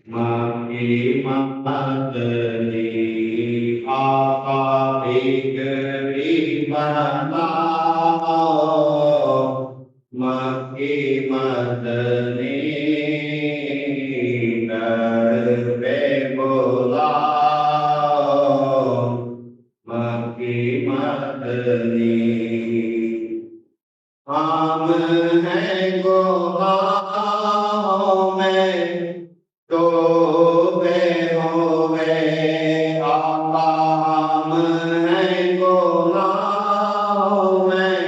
Maki matani apa dikeri panau Maki matani darbe bolau Maki matani हम हैं गुनाहों में डूबे हुए आका हम हैं गुनाहों में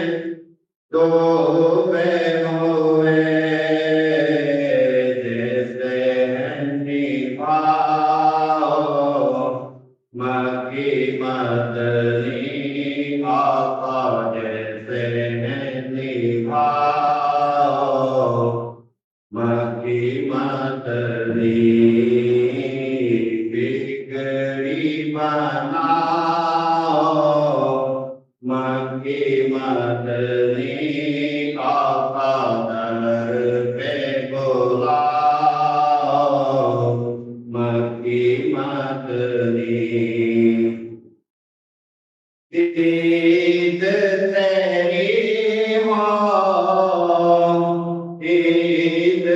डूबे हुए जैसे हैं निभाओ मक्की मदनी आका जैसे हैं निभाओ मक्की मदनी बिगड़ी बनाओ मक्की मदनी आका दर पे बुलाओ मक्की मदनी ईद तेरी हो ईद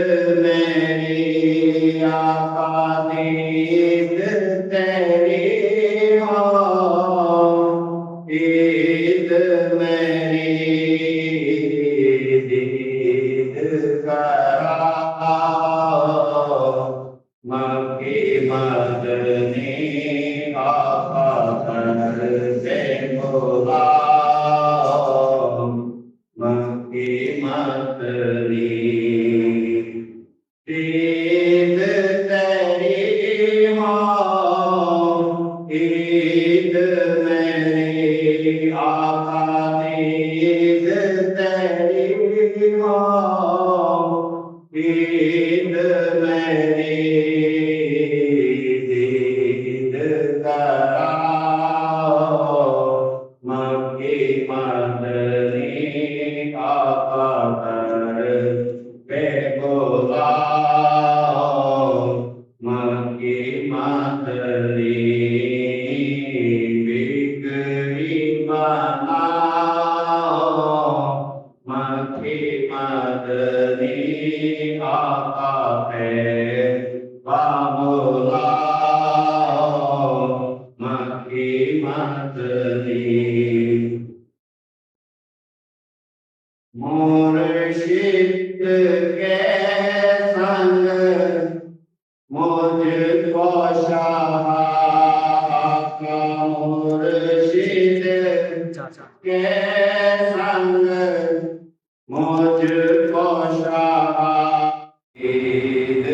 मेरी आका ईद तेरी हो ईद मेरी ईद कराओ मक्की मदनी आका दर से बुलाओ मक्की मदनी ईद तेरी हो ईद मेरी आका ईद तेरी हो ईद मेरी ईद कराओ मक्की मदनी आका दर पे बुलाओ मक्की मदनी बिगड़ी बनाओ मक्की मदनी आका पे बुलाओ मक्की मदनी मुर्शिद के संग मुझको शाह का मुर्शिद के संग मुझको शाह ईद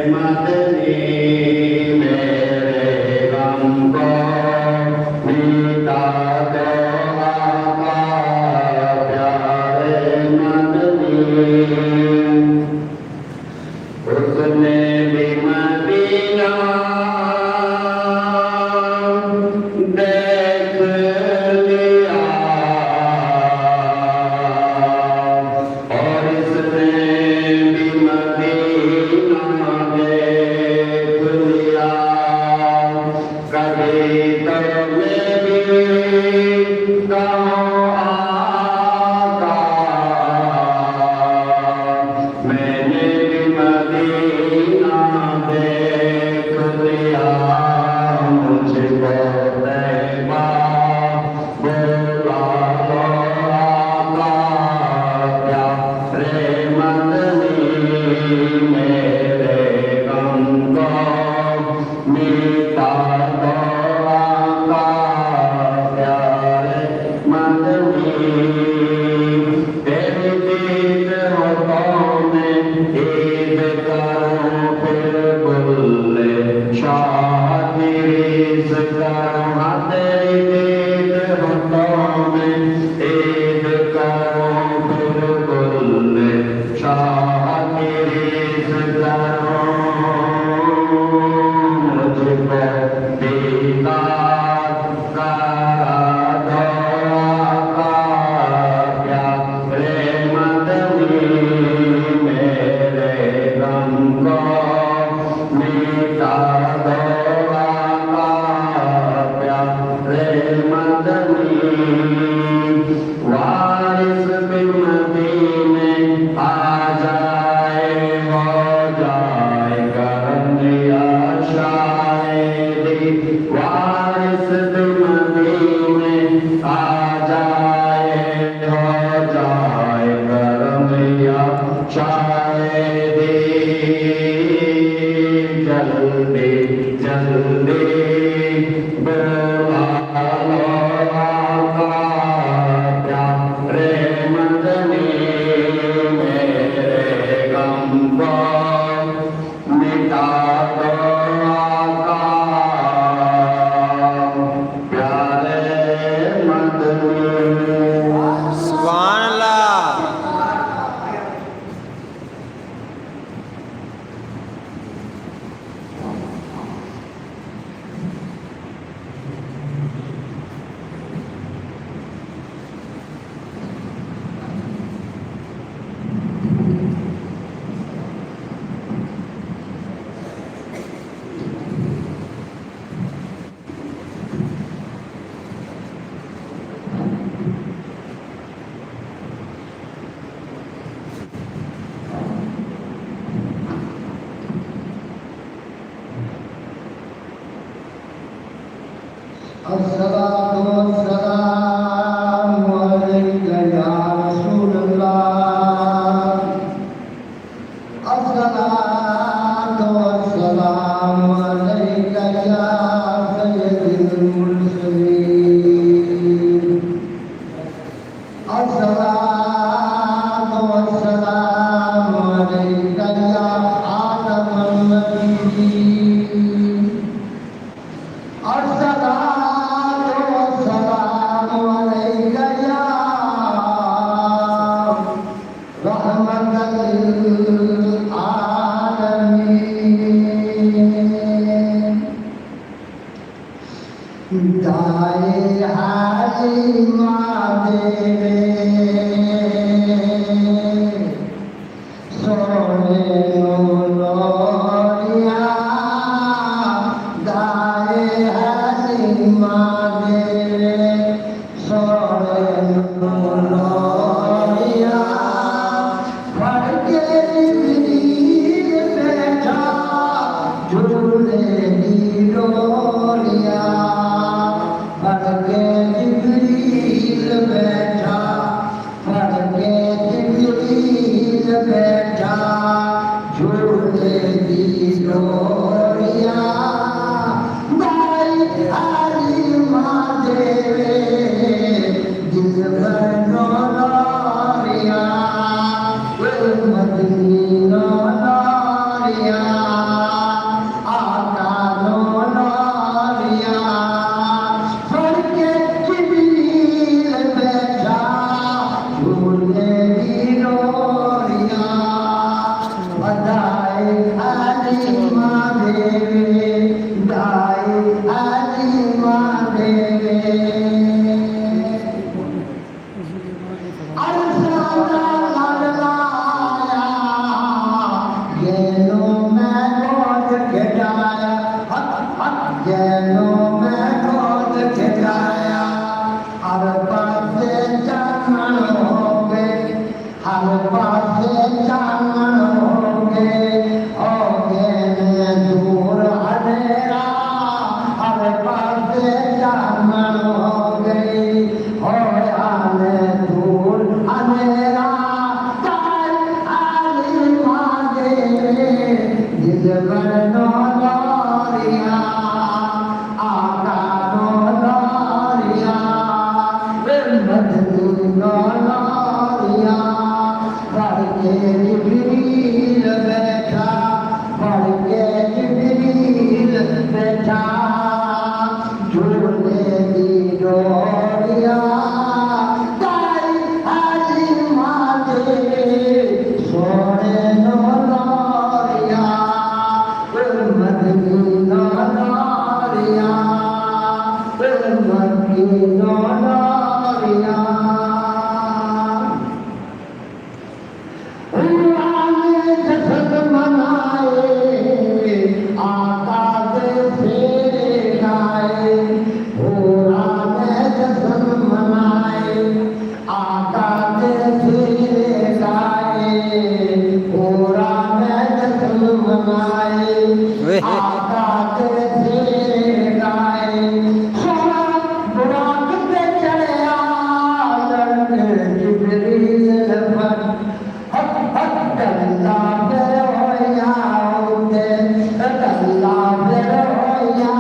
मदनी मेरे गम को मिटा दो आका प्यारे मदनी उसने भी मदीना देख लिया और इसने भी मदीना देख लिया कभी तो मैं भी कहूँ आका मैंने भी मदीना देख लिया मुझको तैबा बोला तो आका प्यारे मदनी मेरे गम को मिटा दो आका प्यारे मदनी तेरी दीद होठों में ईद करूं फिर बुल्ले शाह की रीस करूं तेरी दीद होठों में ईद करूं फिर बुल्ले शाह की रीस करूं मुझको दीदार करा दो आका प्यारे मदनी मेरे गम को मिटा दो आका प्यारे मदनी वारिस भी मदीने आ जाए हो जाए करम या शायरी वारिस भी मदीने आ जाए हो जाए करम या शायरी जल्दी जल्दी बुला लो आका प्यारे मदनी मेरे गम को मिटा दो आका प्यारे मदनी सुभान अल्लाह। अस्सलातु वस्सलामु अलैका या रसूलल्लाह अस्सलातु वस्सलामु अलैका या सय्यदुल मुरसलीन अस्सलातु वस्सलामु अलैका या आतमन नबiyyin अस्सलातु वस्सलामु अलैका या रहमतल लिल आलमीन दाए हालिमा देवे सोने नूरिया दाए हालिमा देवे सोने नूरिया पढ़ के जिब्रील बैठा झूले की डोरिया पढ़ के जिब्रील बैठा पढ़ के जिब्रील बैठा झूले की डोरिया दाई हालिमा देवे दिल भर नौरिया मदनी नौरिया दिलबरनो लारिया आकानो लारिया मदनो लारिया पढ़ के जिब्रील बैठा पढ़ के जिब्रील बैठा झूले दी डोरिया ताई हाजी माते सोने नो लारिया मदनो लारिया मदनो लारिया जसद मनाए आका दे फेरे गाए जसद मनाए आका दे फेरे गाए जसद मनाए आका दे फेरे गाए सोना बुराक पे चढ़या लड़के जिब्रील पर गल्ला फिर होया उते गल्ला फिर होया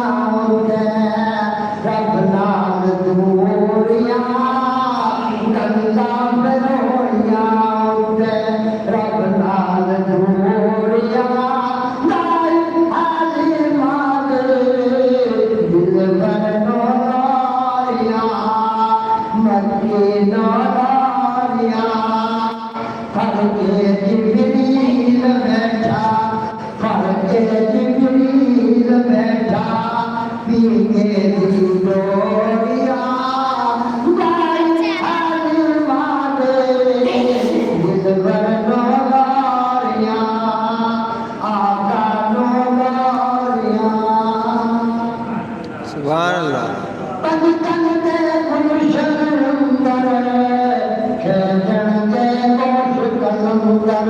उते रब नाल दूरिया गल्ला फिर होया उते रब नाल दूरिया नाई हाली माले दिलबरनो लारिया मदीनो लारिया पढ़ के जिब्रील बैठा पढ़ के जिब्रील बैठा पी के दी डोरिया गाई हाली माले दिलबरनो लारिया आका नो लारिया सुभान अल्लाह। पंचन दे गुलशन अंदर खेजन दे गोश कलंदर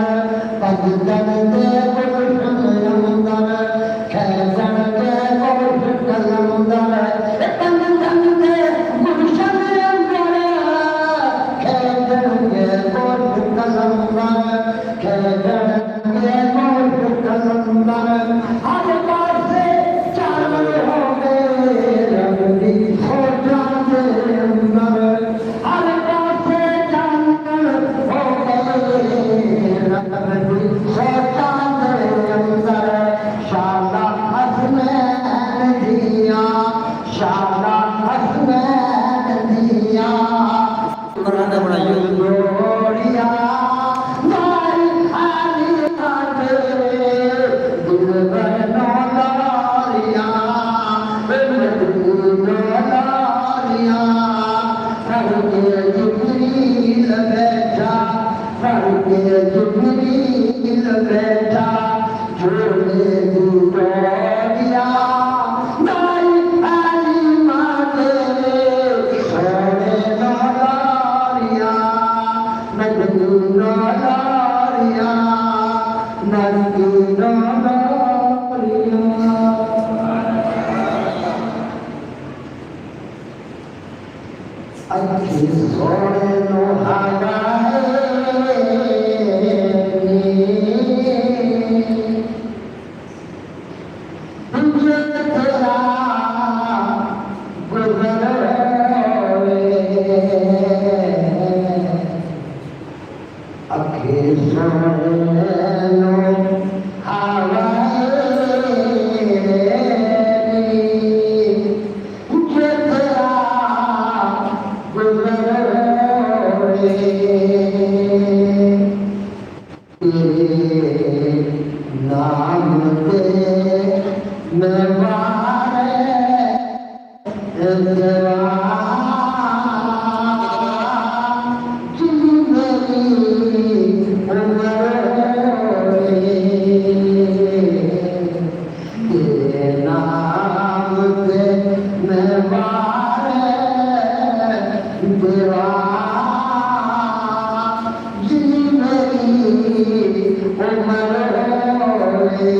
पंचन दे गुलशन अंदर खेजन दे गोश कलंदर पंचन दे गुलशन अंदर खेजन दे गोश कलंदर खेजन दे गोश कलंदर हर पासे चावल हो गए रबी खोजा दे अंदर हर पासे चावल हो गए रबी खोजा दे अंदर शाला हसनैन दिया शाला हसनैन दिया बनाना बनाइए। जोड़िया नाई हाली माते दिलबरनो लारिया मदीनो लारिया पढ़ के जिब्रील बैठा पढ़ के जिब्रील बैठा झूले दी डोरिया नाई हाली माते सोने नो लारिया मदीनो लारिया मदीनो लारिया अखी सोने नो हगाए तुझे तेरा गुजर अखी सोने नो हगाए तुझे तेरा नाम दे मैं वारे नाम दे मैं वारे देवा मेरी เ मेरी उम्र होए। เ मेरी मेरी मेरी मेरी मेरी मेरी मेरी मेरी मेरी मेरी मेरी मेरी मेरी मेरी मेरी मेरी मेरी मेरी मेरी मेरी मेरी मेरी मेरी मेरी मेरी उम्र होए।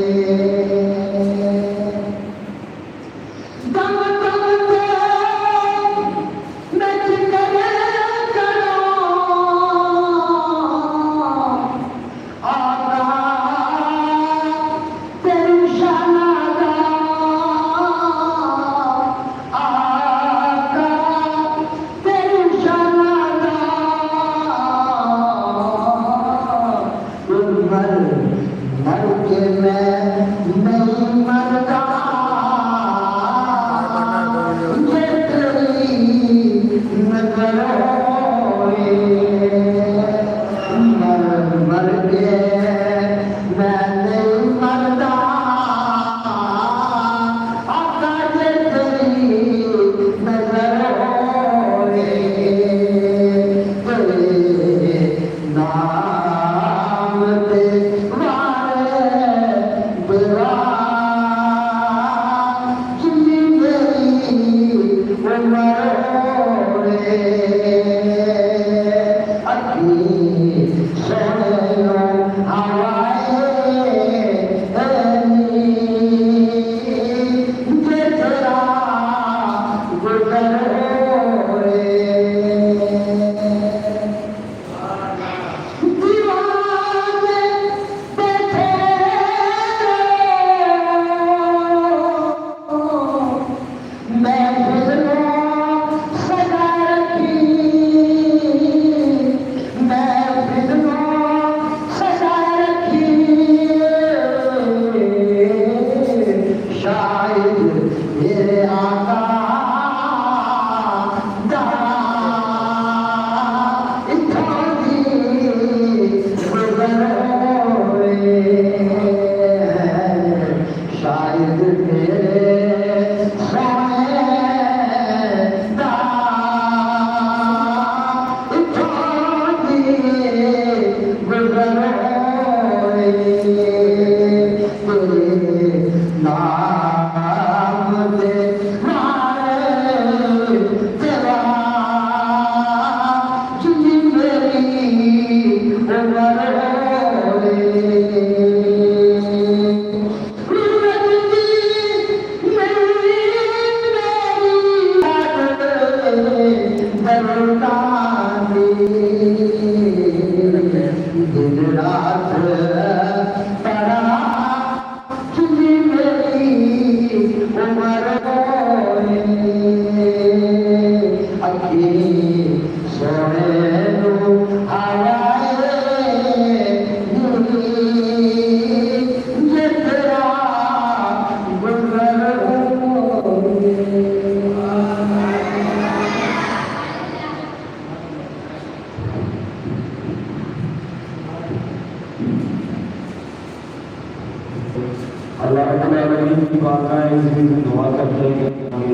रब्बुल आलमीन की बारगाह में दुआ करते हैं कि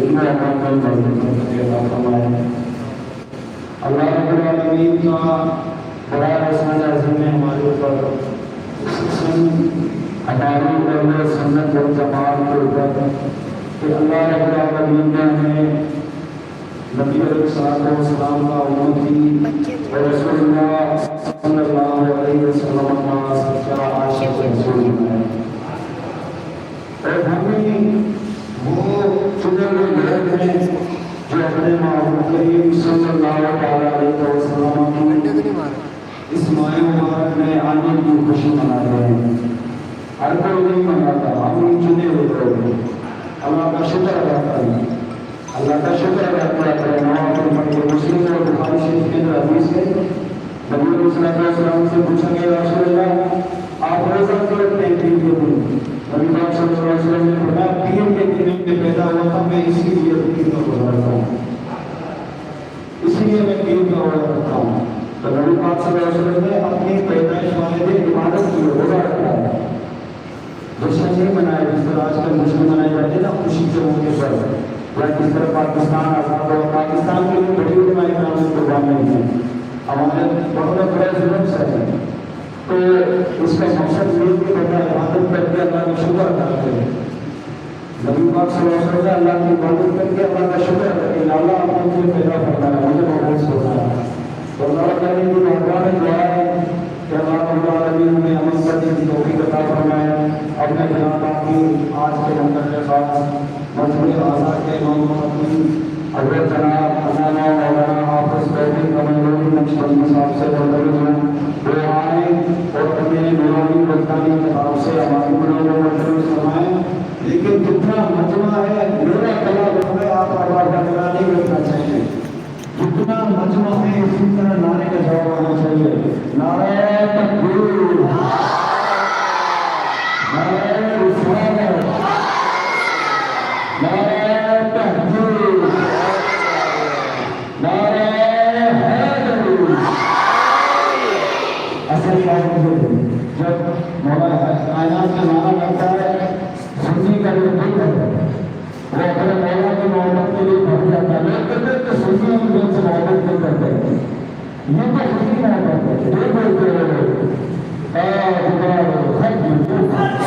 इल्म अमल में बरकत अता फरमाए। अल्लाह रब्बुल आलमीन का बड़ा एहसान अज़ीम है हमारे ऊपर, हमारी अहले सुन्नत वल जमात के ऊपर कि अल्लाह रब्बुल आलमीन ने हमें नबी अलैहिस्सलाम का उम्मती और रसूलुल्लाह सल्लल्लाहु अलैहि वसल्लम का सच्चा आशिक रसूल बनाया। और हमें वो चुने हुए लोग हैं जो अपने महबूब करीम सल्लल्लाहु अलैहि वसल्लम की इस माह मुबारक में आने की खुशी मनाते हैं। हर कोई नहीं मनाता, हम चुने हुए लोग हैं। अल्लाह का शुक्र अदा करें, अल्लाह का शुक्र अदा करें। मुस्लिम और बुखारी शरीफ के अंदर हदीस है, नबी सल्लल्लाहु से पूछा गया या रसूलल्लाह आप रोजा क्यों रखते हैं पीर के दिन? नबी पाक सल्लल्लाहु अलैहि वसल्लम ने फरमाया पीर के दिन में पैदा हुआ था मैं इसीलिए पीर का रोजा रखता हूँ, इसीलिए मैं पीर का रोजा रखता हूँ। तो नबी पाक सल्लल्लाहु अलैहि वसल्लम ने अपनी पैदाइश वाले दिन इबादत की, रोजा रखा है। जश्न नहीं मनाया जिस तरह आजकल जश्न मनाए जाते हैं ना खुशी के मौके पर, या जिस तरह पाकिस्तान आजाद हो, पाकिस्तान के लिए बड़ी उलमा इकराम कुर्बान नहीं है, हमारे बहुत बड़ा जुल्म है। तो इसका मकसद ये कि बंदा इबादत करके अल्लाह का शुक्र अदा करे। नबी पाक सल्लल्लाहु अलैहि वसल्लम अल्लाह की इबादत करके अल्लाह का शुक्र करे, अल्लाह अपने लिए पैदा फरमाया, मुझे महसूस होता है। तो अल्लाह ताला की बारगाह में दुआ है कि अल्लाह रब्बुल आलमीन हमें अमल करने की तौफीक अता फरमाए। अपने जनाब की आज के मंदिर के साथ मजबूर आज़ा के इमाम हज़रत जनाब अल्लामा मौलाना हाफ़िज़ तौफ़ीक़ कमरुद्दीन नक्शबंदी साहब से मुंतज़िर हूँ, वो आए और अपने नूरानी बरकानी के तरफ से हमारी मुनाज़रत फरमाएं। लेकिन जितना मजमा है मेरा तलब है आप आवाज़ नहीं रखना चाहिए, जितना मजमा है इसी तरह नारे का जवाब आना चाहिए। नारे तकबीर, नारे रिसालत, नारे तहज़ीब, नारे हैदरी। असल बात जब मौला कायनात का नारा लगता है सुन्नी का जो दिल है वो अपने मौला की मोहब्बत के लिए भर जाता है। लोग कहते हैं कि सुन्नी हम दिल से मोहब्बत नहीं करते, ये तो खुशी मोहब्बत है। ये बोलते हैं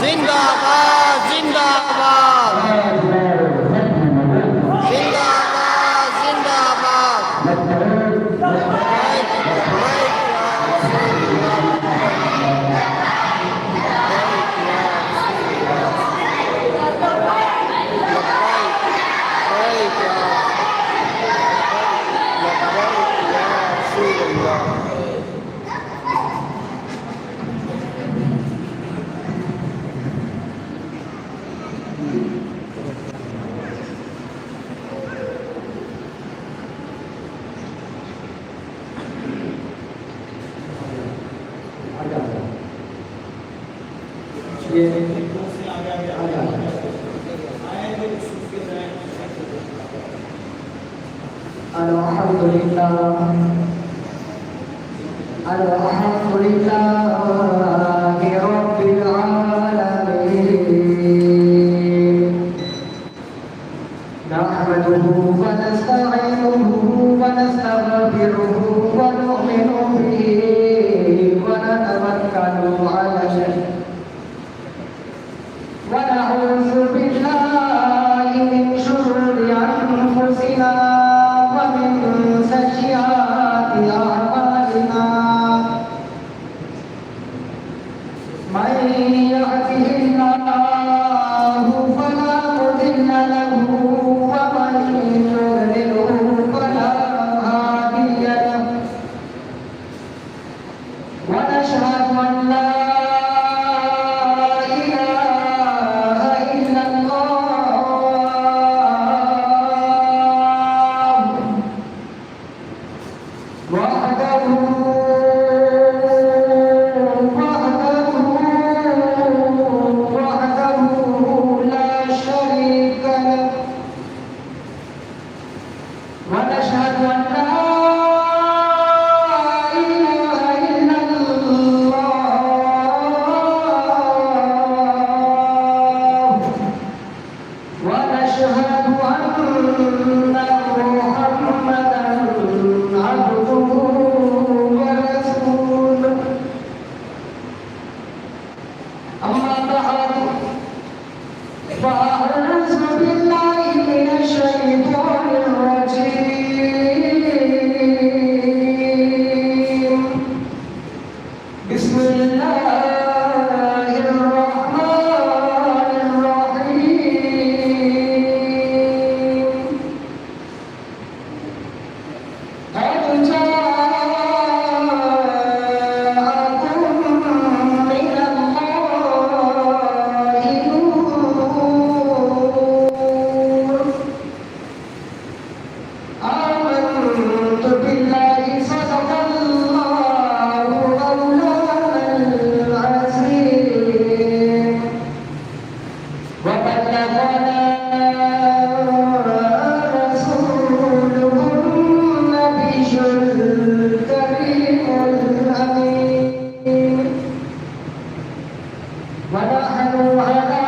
जिंदाबाद जिंदाबाद जिंदाबाद जिंदाबाद। ونشهد أن لا إله إلا فأعوذ بالله من الشيطان الرجيم بسم الله الرحمن الرحيم قد جاءكم من الله نور آمنت بالله صدق الله مولانا العظيم وبلغنا رسوله النبي الكريم الأمين ونحن على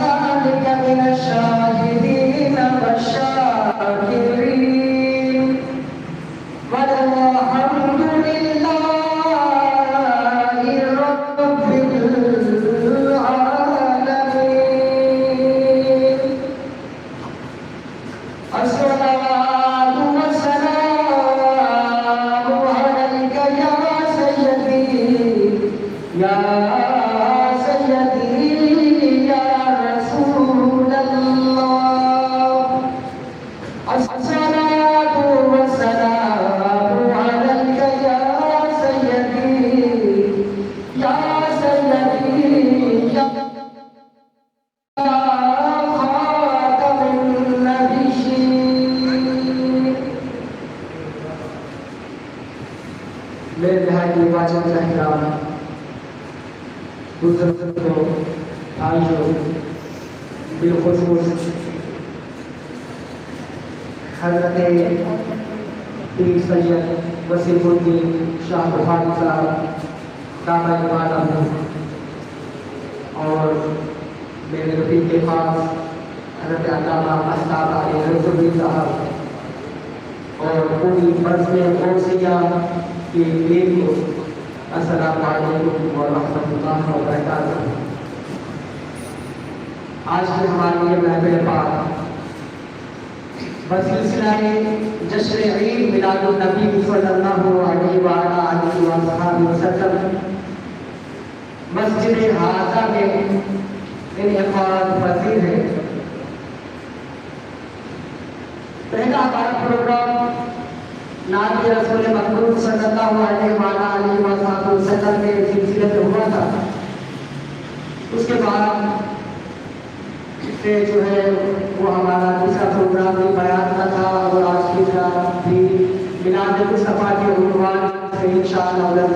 ذلك من الشاهدين والشاكرين والحمد لله رب العالمين الصلاة والسلام عليك يا سيدي يا سيدي يا رسول الله الصلاة والسلام عليك يا سيدي يا سيدي يا خاتم النبيين मेरे नहायत वाजिब रहराम बुजुर्गों भाइयों बिलखुसूस हज़रत पीर सैयद वसीमुद्दीन शाह बुखारी साहब दामद इमाम और मेरे रफ़ीक के पास हज़रत अल्लामा अस्ताद अली रसूली साहब और पूरी मज़्मे गौसिया की टीम को अस्सलामु अलैकुम व रहमतुल्लाहि व बरकातुहू। आज की हमारी ये महफ़िल पाक बसिलसिला जश्न ईद मिलादुन नबी सल्लल्लाहु अलैहि व आलिहि वसल्लम मस्जिद हाजा में इनेकाद पजीर है। पहला हमारा प्रोग्राम नाती रसूल मकबूल सल्लल्लाहु अलैहि व आलिहि वसल्लम के सिलसिले में हुआ था। उसके बाद से जो है वो हमारा दूसरा प्रोग्राम भी बयान का था और आज की रात भी मिलाद मुस्तफा के उन्वान से इंशाअल्लाह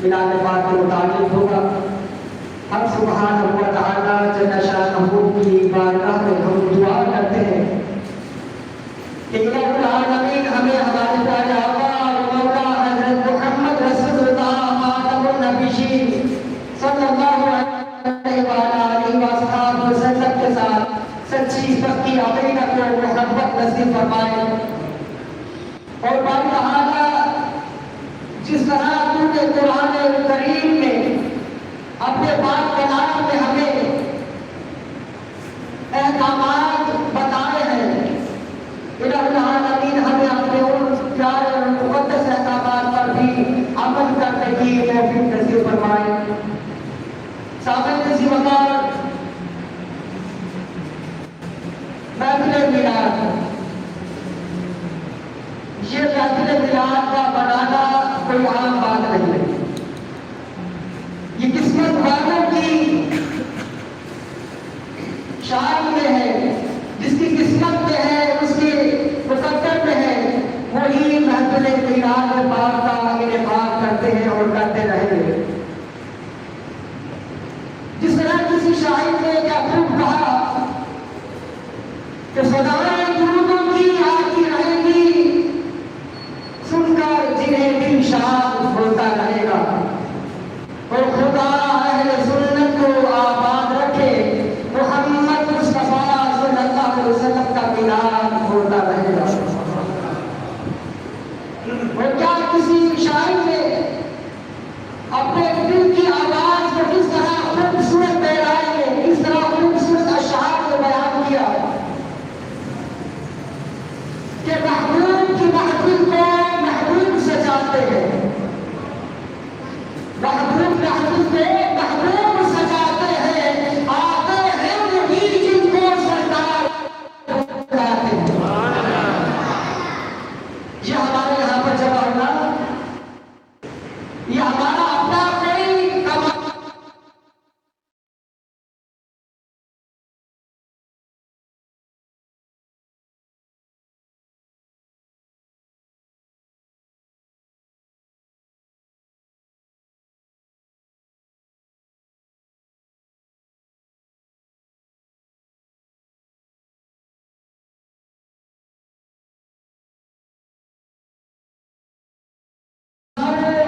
मिलाद पाक के मुताबिक होगा। हम सुब्हानहू व तआला जल्ल शानहू की बारगाह में हम दुआ करते हैं कि रब्बुल आलमीन हमें हमारे प्यारे आका और मौला हज़रत मुहम्मद रसूलुल्लाह खातमुन नबिय्यीन सल्लल्लाहु अलैहि व आलिहि वसल्लम के साथ सच्ची पक्की अक़ीदत और मोहब्बत नसीब फरमाए। और बात तआला जिस तरह तूने कुरान करीम में अपने पाक कलाम में हमें अहकामात बताए हैं, इलाहुल आलमीन हमें अपने उन प्यारे और मुक़द्दस अहकामात पर भी अमल करने की तौफीक नसीब फरमाए। सामने इसी वक़्त महफ़िल मिलाद, ये महफ़िल मिलाद का बनाना कोई आम बात नहीं है। ये किस्मत वालों की शान में है, जिसकी किस्मत में है उसके मुकद्दर में है, वही महफ़िल मिलाद पाक का इनेकाद करते हैं और करते रहेंगे। जिस तरह किसी शायर ने क्या खूब कहा कि सदाएं दुरूदों की आती रहेगी, सुनकर जिन्हें दिल शाद होता रहेगा। और खुदा अहले सुन्नत को आबाद रखे, मुहम्मद मुस्तफा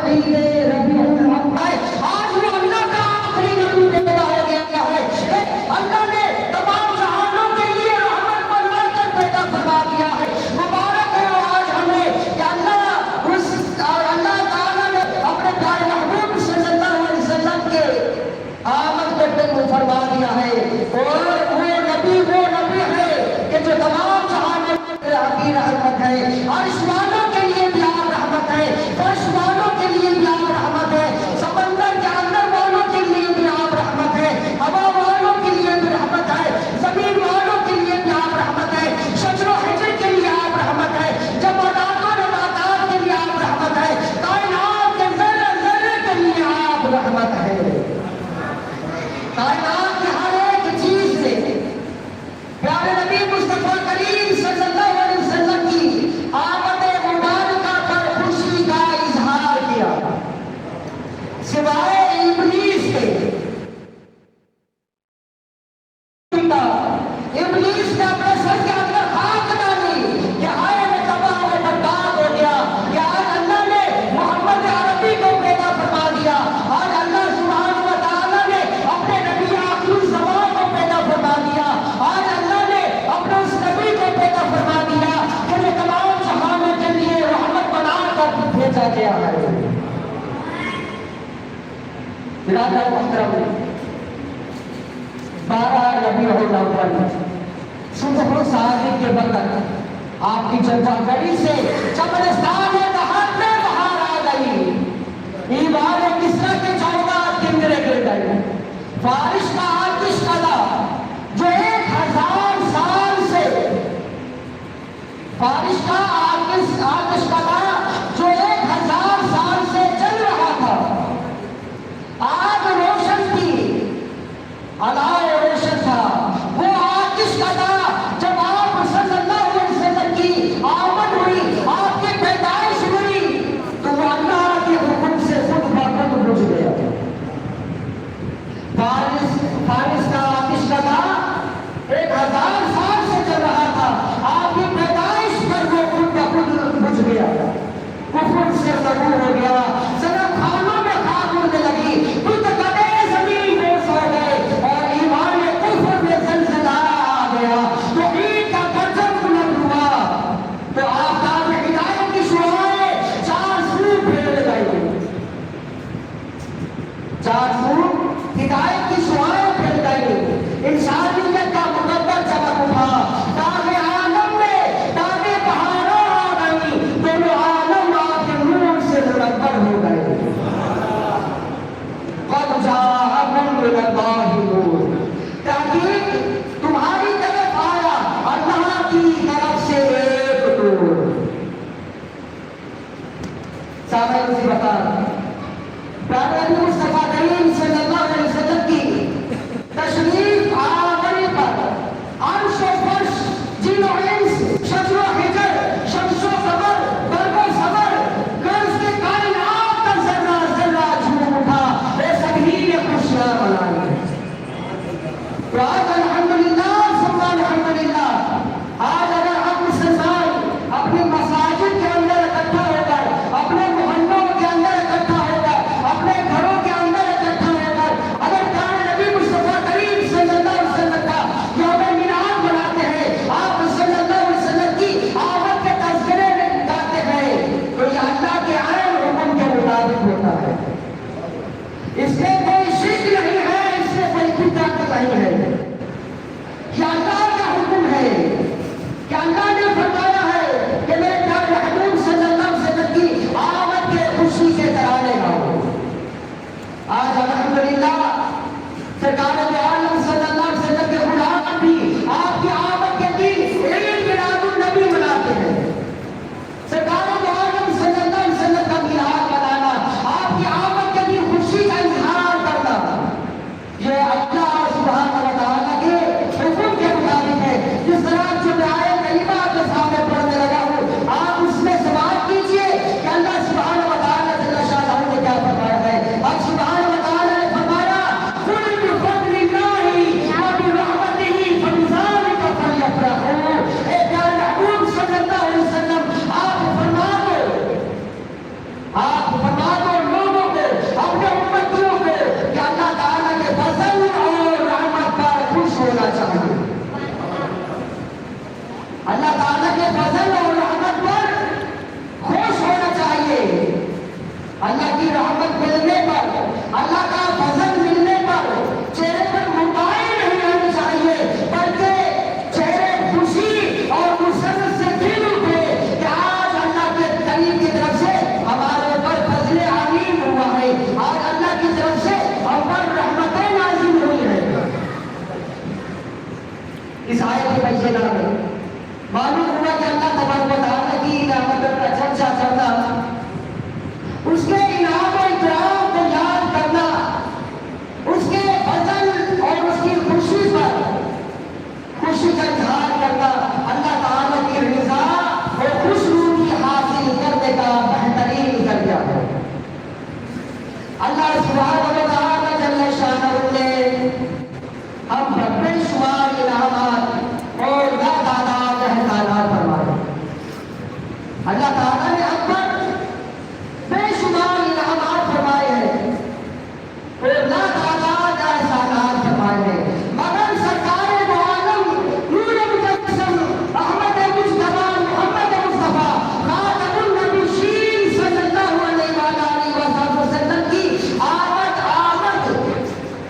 ईद रबीउल अव्वल है। आज वो अल्लाह का आखिरी नबी पैदा हो गया है। अल्लाह ने तमाम जहानों के लिए रहमत बनकर पैदा फरमा दिया है। मुबारक है आज हमें कि अल्लाह ताला ने अपने प्यारे महबूब सल्लल्लाहु अलैहि वसल्लम के आमद को तय फरमा दिया है। और वो नबी है कि जो तमाम जहानों के लिए रहमत है। आसमानों के लिए भी आप रहमत है, फर्श वालों के लिए भी आप रहमत है, समंदर के अंदर वालों के लिए भी आप रहमत है, हवा वालों के लिए भी रहमत है, जमीन वालों के लिए भी आप रहमत है, शजर हिजर के लिए आप रहमत है, जमादात और नबातात के लिए आप रहमत है, कायनात के ज़र्रे ज़र्रे के लिए आप रहमत है। कायनात की हर एक चीज से प्यारे नबी मुस्तफा करीम सल्लल्लाहु अलैहि वसल्लम की आमद मुबारका पर खुशी का इजहार किया, सिवाय इब्लीस के। इब्लीस ने अपने सर के अंदर खाक डाली कि हाय मैं तबाह और बर्बाद हो गया। कि आज अल्लाह ने मोहम्मद अरबी को पैदा फरमा दिया। आज अल्लाह सुब्हानहु व तआला ने अपने नबी आखिरी ज़मान को पैदा फरमा दिया। आज अल्लाह ने अपने उस नबी को पैदा फरमा दिया कि जो तमाम जहानों के लिए रहमत बनाकर भेजा गया है। बिरादर मोहतरम, 12 रबीउल अव्वल सुबह सादिक के वक्त आपकी चंचागढ़ी से चमनस्तान नहर में बाहर आ गई। ईवान किस्रा के 14 किंगरे गिर गए। बारिश का आतिश कला जो 1000 साल से बारिश का आतिश कला जो 1000 साल से चल रहा था, आग रोशन थी, अलाव रोशन था। वो आतिश कला जब आप सल्लल्लाहु अलैहि वसल्लम की आमद हुई, आपकी पैदाइश हुई, तो वो अल्लाह के हुक्म से खुद ब खुद बुझ गया। बारिश का आतिश कला 1000 साल से चल रहा था, आपकी पैदाइश पर वो खुद ब खुद बुझ गया। कुफर से कबूल हो गया, सनम खानों में खाक उड़ने लगी, खुद कदे जमीन में सो गए और ईमान कुफर में ज़लज़ला आ गया। तो ईद का परचम बुलंद हुआ, तो आफताब हिदायत की शुआएं 4 सू फैल गई। 4 सू हिदायत की शुआएं फैल गई। इंसानियत का मुकद्दर चमक उठा। तारे आलम में तारे बहारों आ गई, दोनों आलम आपके नूर से मुनव्वर हो गए। क़द जाअकुम मिनल्लाहि नूर, ताकि तुम्हारी तरफ आया अल्लाह की तरफ से एक नूर। सामने उसी बता प्यारे नबी मुस्तफा करीम सल्लल्लाहु अलैहि वसल्लम की तशरीफ आने पर अर्श व फर्श, जिन व इंस, शजर व हिजर, शम्स व कमर, बर्क़ व समर, गर्ज के कायनात का ज़र्रा ज़र्रा झूम उठा। वे सभी ने खुशियां मनाई। तो आज अल्हम्दुलिल्लाह सुम्मा अल्हम्दुलिल्लाह, आज अगर हम मुसलमान अपने मसाजिद के अंदर इकट्ठा होकर, अपने मोहल्लों के अंदर चाहिए, अल्लाह ताला के फजल और रहमत पर खुश होना चाहिए। अल्लाह की रहमत मिलने पर, अल्लाह का फजल मिलने पर चेहरे पर मुस्कान नहीं होनी चाहिए, बल्कि चेहरे खुशी और मुसरत से खिल उठे कि आज अल्लाह के करीम की तरफ से हमारे ऊपर फजल आमीन हुआ है, आज अल्लाह की तरफ से हम पर रहमतें नाज़िल हुई है। इस आयत के पैसे में मालूम हुआ कि अल्लाह तबारक व तआला की रहमत का चर्चा करना, उसके इनाम और इकराम को याद करना, उसके फजल और उसकी खुशी पर खुशी का इजहार करना, अल्लाह ताला की रिज़ा और खुशनुदी हासिल करने का बेहतरीन जरिया है। अल्लाह सुब्हानहू व तआला जल्ल शानहू ने हम पर बेशुमार इनामात और लातादाद एहसानात फरमाए। अल्लाह ताला ने हम पर बेशुमार इनामात फरमाए हैं और लातादाद एहसानात फरमाए हैं, मगर सरकार दो आलम नूर मुजस्सम अहमद मुस्तफा मोहम्मद मुस्तफा खातमुन नबीय्यीन सल्लल्लाहु अलैहि वसल्लम की आमद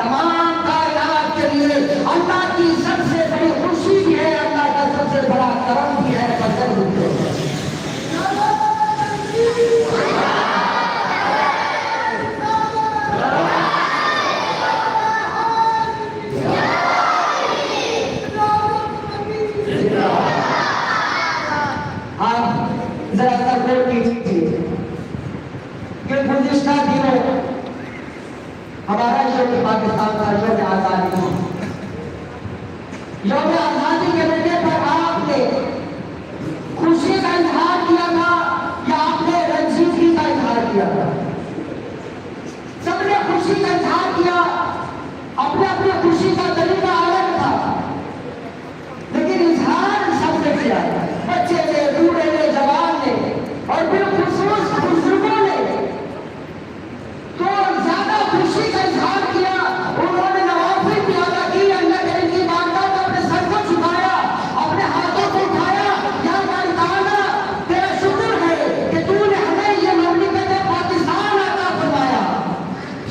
तमाम कायनात के लिए अल्लाह की सबसे बड़ी खुशी भी है, अल्लाह का सबसे बड़ा करम भी है, फजल भी है। आप जरा सा गौर कीजिए कि गुज़िश्ता दिनों हमारा यौम पाकिस्तान का यौम आज़ादी, यौम आज़ादी के मौके पर आपने खुशी का इजहार किया था या आपने रंजीदगी का इजहार किया था? सबने खुशी का इजहार किया, अपने अपने खुशी का तरीका अलग था, लेकिन इजहार सबने किया, बच्चे ने, बूढ़े ने, जवान ने और बिलखुसूस बुजुर्गों ने तो ज्यादा खुशी का इजहार किया। उन्होंने नवाफिल भी अदा की, अल्लाह करीम की बारगाह में अपने सर को झुकाया, अपने हाथों को उठाया, या अल्लाह ताला तेरा शुक्र है कि तूने हमें ये ममलिकत पाकिस्तान अता फरमाया।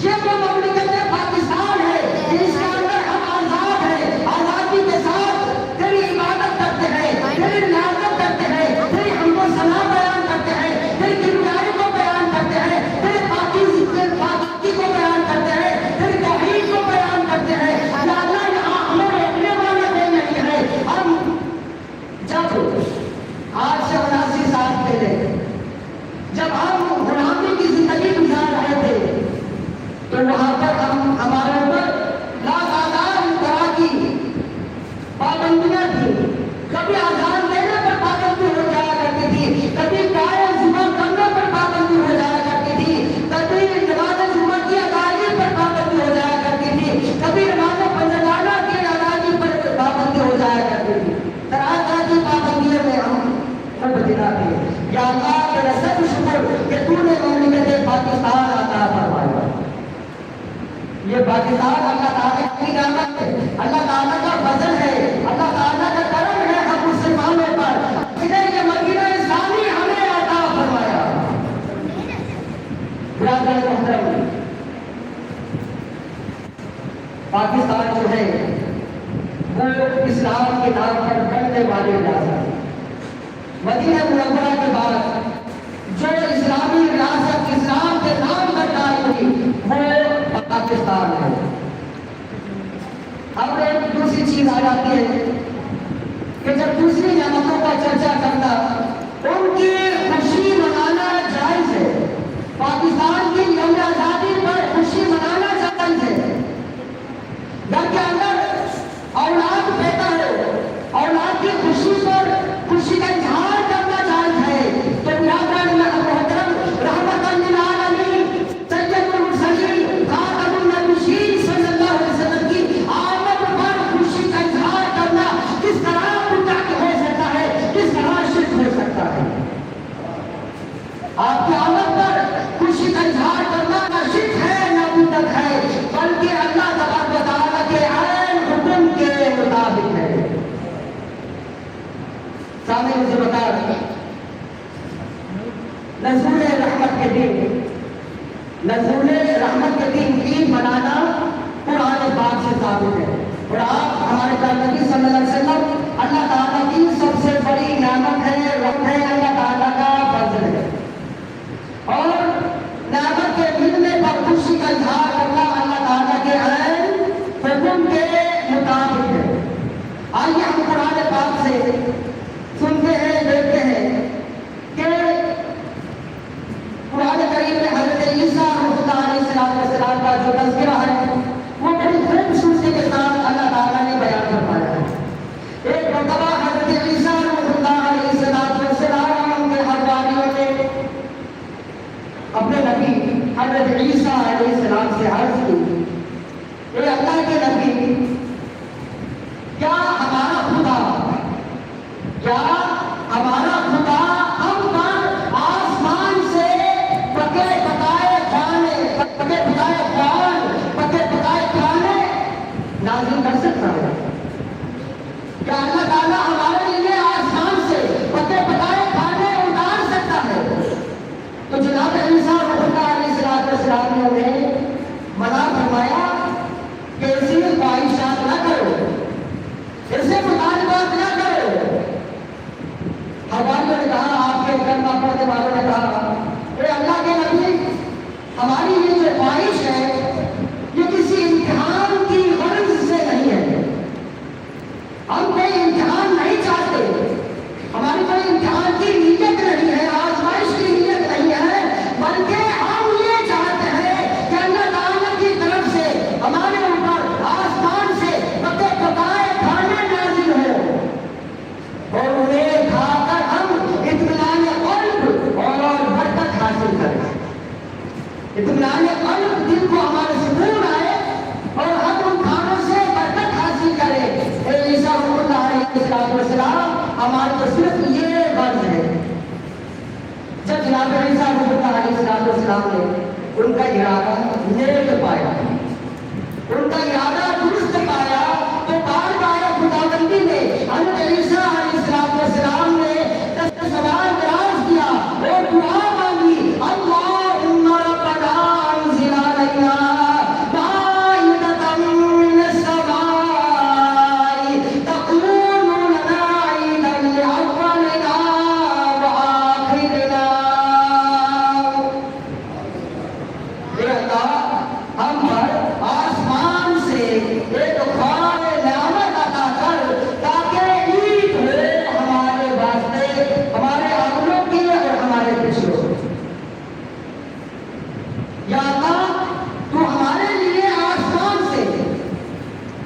ये वो ममलिकत पाकिस्तान है कि इसके अंदर हम आजाद हैं, आजादी के साथ तेरी इबादत करते हैं, तेरी नियाज़त करते हैं, तेरी हमको सना बयान करते हैं, तेरी किरदारी को बयान करते हैं, तेरे पाकी को बयान करते हैं, तेरी तौहीद को बयान करते हैं। या अल्लाह यहाँ हमें रोकने वाला कोई नहीं है। हम जब आज से 79 साल पहले जब हम गुलामी की जिंदगी गुजार रहे थे, तो वहां पर हमारे ऊपर लातादाद तरह की पाबंदियां थी। कभी आजान देने पर पाबंदी हो जाया करती थी, कभी गाय जुमा करने पर पाबंदी हो जाया करती थी, कभी नमाज जुमा की अदायगी पर पाबंदी हो जाया करती थी, कभी नमाज पंजगाना की अदायगी पर पाबंदी हो जाया करती थी। तरह तरह की पाबंदियों में हम खूब बजना थे। या अल्लाह तेरा सब शुक्र कि तूने ममलिकत पाकिस्तान अता फरमाया। ये पाकिस्तान अल्लाह ताला की रहमत है, अल्लाह ताला का फजल है, अल्लाह ताला का करम है हम मुसलमानों पर। इधर ये मदीना इस्लामी हमें अता फरमाया। बिरादर मोहतरम, पाकिस्तान जो है वो इस्लाम के नाम पर बनने वाले रियासत, मदीना मुनव्वरा के बाद जो इस्लामी रियासत इस्लाम के नाम पर कायम हुई वो पाकिस्तान है। अब एक दूसरी चीज आ जाती है कि जब दूसरी नेमतों का चर्चा करना, उनकी खुशी मनाना जायज है। पाकिस्तान की यौम आजादी पर खुशी मनाना जायज है। घर के अंदर औलाद पैदा हो, औलाद की खुशी पर खुशी का इजहार करना जायज है। तो मोहतरम रहमतन लिल आलमीन सैयदुल मुरसलीन खातमुन नबिय्यीन सल्लल्लाहु अलैहि वसल्लम की आमद पर खुशी का इजहार करना रसूल रहमत के दिन ईद मनाना कुरान पाक से साबित है। और आप हमारे नबी सल्लल्लाहु अलैहि वसल्लम अल्लाह ताला की सबसे बड़ी नेमत है, रहमत है, अल्लाह ताला का फजल है। और नेमत के मिलने पर खुशी का इजहार करना अल्लाह ताला के हुक्म के मुताबिक है। आइए हम कुरान पाक से सुनते हैं, देखते हैं कि कुरान करीम में हज़रत ईसा अलैहिस्सलाम का जो तज़किरा है वो बड़ी खूबसूरती के साथ अल्लाह ताला ने बयान फरमाया है। एक मरतबा हज़रत ईसा अलैहिस्सलाम के हवारियों ने अपने नबी हज़रत ईसा अलैहिस्सलाम से अर्ज़ की, ए अल्लाह के नबी, क्या हमारा खुदा हम पर आसमान से पके पकाए खाने नाज़िल कर सकता है? क्या अल्लाह ताला हमारे लिए आसमान से पके पकाए खाने उतार सकता है? तो जनाब ईसा अलैहिस्सलाम ने मना फरमाया कि ऐसी ख्वाहिशात न करो, ऐसे मुतालिबात न करो। हवारियों ने कहा, आपके कलमा पढ़ने वालों ने कहा, अरे अल्लाह के नबी, हमारी ये जो ख्वाहिश है ये किसी इम्तिहान की गर्ज से नहीं है। हम कोई इम्तिहान नहीं चाहते, हमारी कोई इम्तिहान की नीयत नहीं है, आजमाइश की नीयत नहीं है, बल्कि हम ये चाहते हैं कि अल्लाह ताला की तरफ से हमारे ऊपर आसमान से पके पकाए खाने नाज़िल हो और उन्हें खाकर हम इत्मीनान क़ल्ब और बरकत हासिल करें। इत्मीनान क़ल्ब, दिल को हमारे सुकून आए और हम उन खानों से बरकत हासिल करें। ईसा अलैहिस्सलाम हमारे तो सिर्फ ये गर्ज है। जब जनाब ईसा अलैहिस्सलाम ने उनका इरादा नेक पाया, उनका इरादा दुरुस्त पाया, तो बार बार खुदाबंदी ने हज़रत ईसा अलैहिस्सलाम ने सवाल दराज किया और दुआ मांगी, अल्लाहुम्मा रब्बना अंज़िल अलैना माइदतम मिनस समाई तकूनु लना ईदन लिअव्वलिना व आखिरिना। हे अल्लाह, हम पर आसमान से एक ख्वाब नेमत अता कर, ताकि ईद हो हमारे वास्ते, हमारे अगलों की और हमारे पिछलों की। या अल्लाह, तू हमारे लिए आसमान से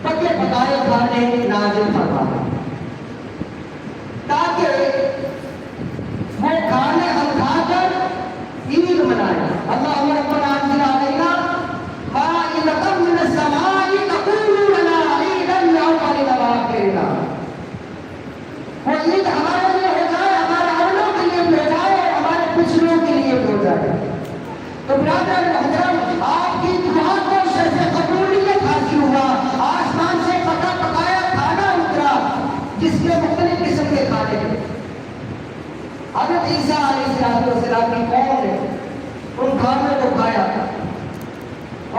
पके पकाए खाने नाज़िल फरमा, ताकि वो खाने हम खाकर ईद मनाए। अल्लाहुम्मा रब्बना अंज़िल अलैना माइदतम मिनस समाई तकूनु लना ईदन लिअव्वलिना व आखिरिना। वो ईद हमारे लिए हो जाए, हमारे अगलों के लिए हो जाए और हमारे पिछलों के लिए हो जाए। तो ब्रदर हज़रत, आपकी दुआ को शर्फ़े कबूलियत हासिल हुआ, आसमान से पका पकाया खाना उतरा, जिसमें मुख्तलिफ किस्म के खाने थे। हज़रत ईसा अलैहिस्सलाम की कौम ने उन खानों को खाया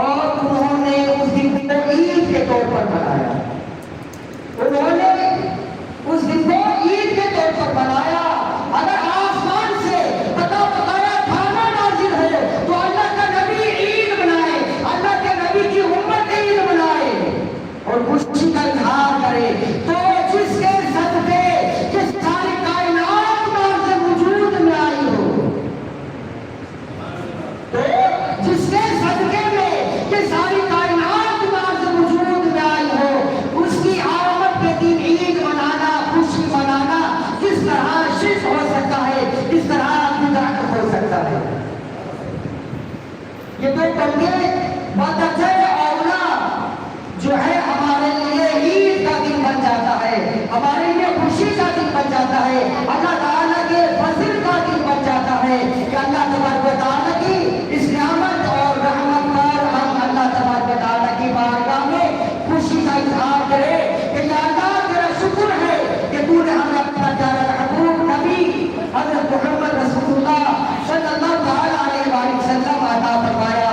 और उन्होंने उस दिन को ईद के तौर पर मनाया। उन्होंने उस दिन को ईद के तौर पर मनाया। अगर आसमान से पका पकाया खाना नाज़िल हो तो अल्लाह का नबी ईद मनाए, अल्लाह के नबी की उम्मत ईद मनाए और खुशी का इजहार करे। तो जिसके सदक़े जिस सारी कायनात से वजूद में आई हो, तो जिसके सदक़े में ये सारी कायनात से वजूद में आई हो, उसकी आमद के दिन ईद मनाना, खुशी मनाना किस तरह शिर्क हो सकता है, किस तरह बिदअत हो सकता है। ये तो बंदे बदअत औला जो है हमारे लिए ईद का दिन बन जाता है, हमारे लिए खुशी का दिन बन जाता है, अल्लाह ताला के फज़ल का दिन बन जाता है कि अल्लाह तबारक व तआला की इस नियामत और रहमत पर हम अल्लाह तबारक व तआला की बारगाह में खुशी का इजहार करें कि या अल्लाह, तेरा शुक्र है कि तूने हमें अपना प्यारा महबूब नबी हज़रत मोहम्मद रसूलुल्लाह सल्लल्लाहु अलैहि वसल्लम अता फरमाया।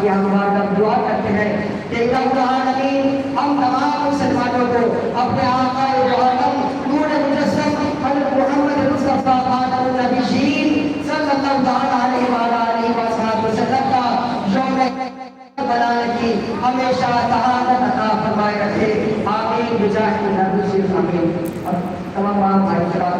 की हम बार दुआ करते हैं कि इलाही हम तमाम मुसलमानों को अपने आका मुअज़्ज़म नूर मुजस्सम हज़रत मोहम्मद मुस्तफ़ा खातमुन नबिय्यीन सल्लल्लाहु अलैहि वसल्लम का यौम बनाने की हमेशा सआदत अता फरमाए रखे। आमीन बिजाह नबी से आमीन। और तमाम भाई सलाम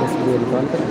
Bos dia di konten.